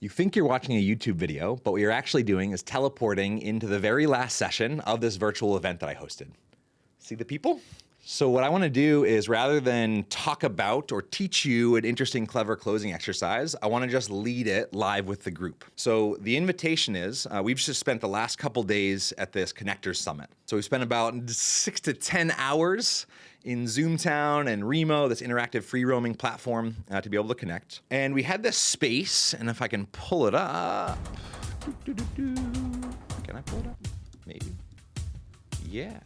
You think you're watching a YouTube video, but what you're actually doing is teleporting into the very last session of this virtual event that I hosted. See the people? So what I want to do is, rather than talk about or teach you an interesting, clever closing exercise, I want to just lead it live with the group. So the invitation is, we've just spent the last couple days at this Connectors Summit. So we spent about 6 to 10 hours in Zoomtown and Remo, this interactive free roaming platform to be able to connect. And we had this space, and if I can pull it up, can I pull it up? Maybe. Yeah.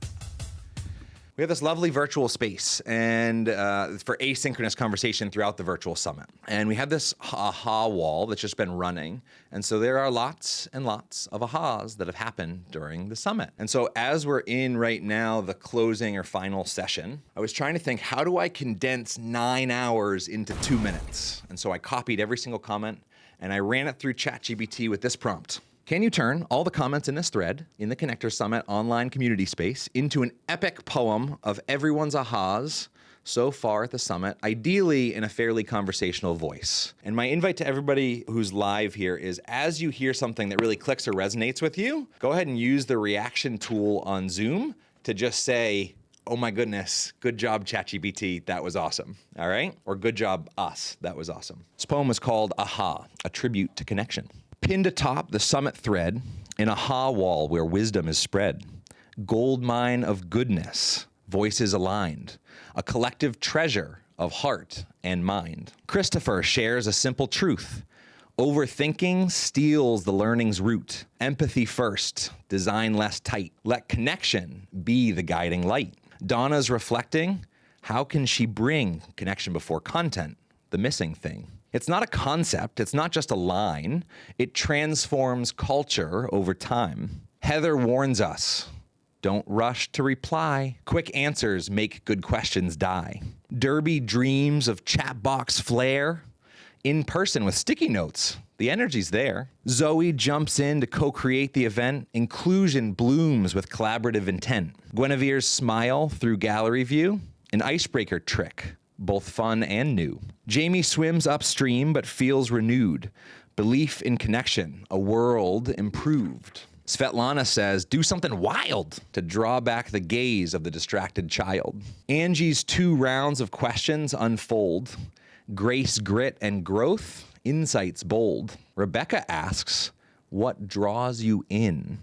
We have this lovely virtual space and for asynchronous conversation throughout the virtual summit. And we have this aha wall that's just been running. And so there are lots and lots of ahas that have happened during the summit. And so as we're in right now, the closing or final session, I was trying to think, how do I condense 9 hours into 2 minutes? And so I copied every single comment and I ran it through ChatGPT with this prompt. Can you turn all the comments in this thread in the Connectors Summit online community space into an epic poem of everyone's ahas so far at the summit, ideally in a fairly conversational voice? And my invite to everybody who's live here is, as you hear something that really clicks or resonates with you, go ahead and use the reaction tool on Zoom to just say, oh my goodness, good job, ChatGPT, that was awesome, all right? Or good job, us, that was awesome. This poem was called Aha, a tribute to connection. Pinned atop the summit thread, an aha wall where wisdom is spread. Gold mine of goodness, voices aligned. A collective treasure of heart and mind. Christopher shares a simple truth. Overthinking steals the learning's root. Empathy first, design less tight. Let connection be the guiding light. Donna's reflecting, how can she bring connection before content, the missing thing? It's not a concept, it's not just a line, it transforms culture over time. Heather warns us, don't rush to reply. Quick answers make good questions die. Derby dreams of chat box flair. In person with sticky notes, the energy's there. Zoe jumps in to co-create the event. Inclusion blooms with collaborative intent. Guinevere's smile through gallery view. An icebreaker trick, both fun and new. Jamie swims upstream but feels renewed. Belief in connection, a world improved. Svetlana says, do something wild to draw back the gaze of the distracted child. Angie's 2 rounds of questions unfold. Grace, grit, and growth, insights bold. Rebecca asks, what draws you in?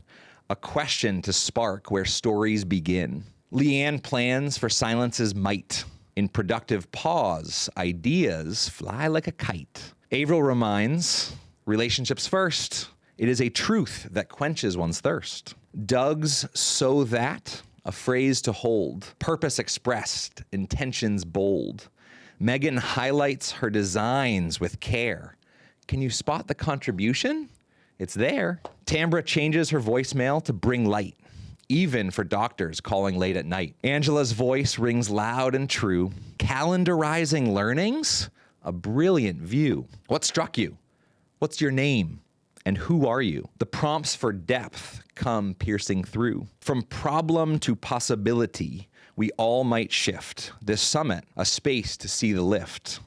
A question to spark where stories begin. Leanne plans for silence's might. In productive pause, ideas fly like a kite. Avril reminds, relationships first. It is a truth that quenches one's thirst. Doug's so that, a phrase to hold. Purpose expressed, intentions bold. Megan highlights her designs with care. Can you spot the contribution? It's there. Tambra changes her voicemail to bring light, even for doctors calling late at night. Angela's voice rings loud and true. Calendarizing learnings, a brilliant view. What struck you? What's your name? And who are you? The prompts for depth come piercing through. From problem to possibility, we all might shift. This summit, a space to see the lift.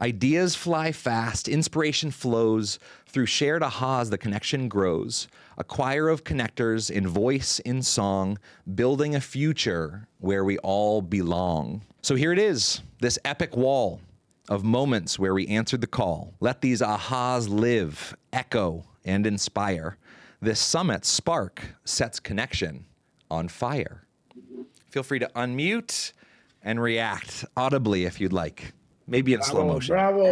Ideas fly fast, inspiration flows. Through shared ahas, the connection grows. A choir of connectors in voice, in song, building a future where we all belong. So here it is, this epic wall of moments where we answered the call. Let these ahas live, echo, and inspire. This summit spark sets connection on fire. Feel free to unmute and react audibly if you'd like. Maybe in slow motion. Bravo!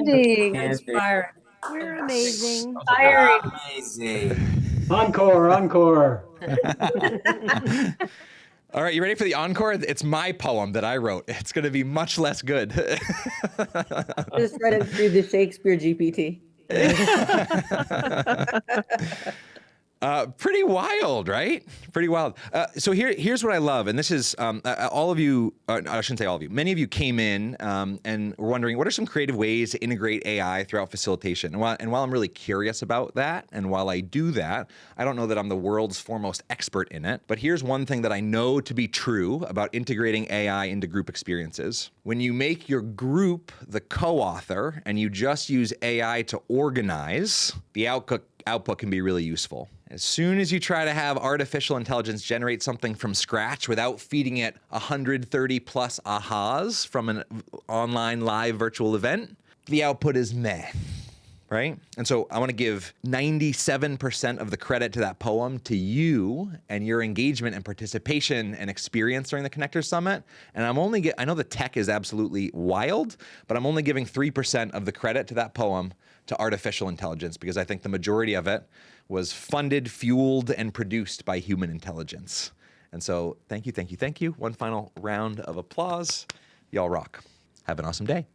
Andy, Inspiring. you're amazing. Amazing. Encore! All right, you ready for the encore? It's my poem that I wrote. It's going to be much less good. Just read it through the Shakespeare GPT. Pretty wild, right? Pretty wild. So here's what I love, and this is all of you. I shouldn't say all of you. Many of you came in and were wondering what are some creative ways to integrate AI throughout facilitation. And while I'm really curious about that, and while I do that, I don't know that I'm the world's foremost expert in it. But here's one thing that I know to be true about integrating AI into group experiences. When you make your group the co-author and you just use AI to organize, the output can be really useful. As soon as you try to have artificial intelligence generate something from scratch without feeding it 130 plus ahas from an online live virtual event, the output is meh, right? And so I want to give 97% of the credit to that poem to you and your engagement and participation and experience during the Connector Summit. And I know the tech is absolutely wild, but I'm only giving 3% of the credit to that poem to artificial intelligence, because I think the majority of it was funded, fueled, and produced by human intelligence. And so thank you, thank you, thank you. One final round of applause. Y'all rock. Have an awesome day.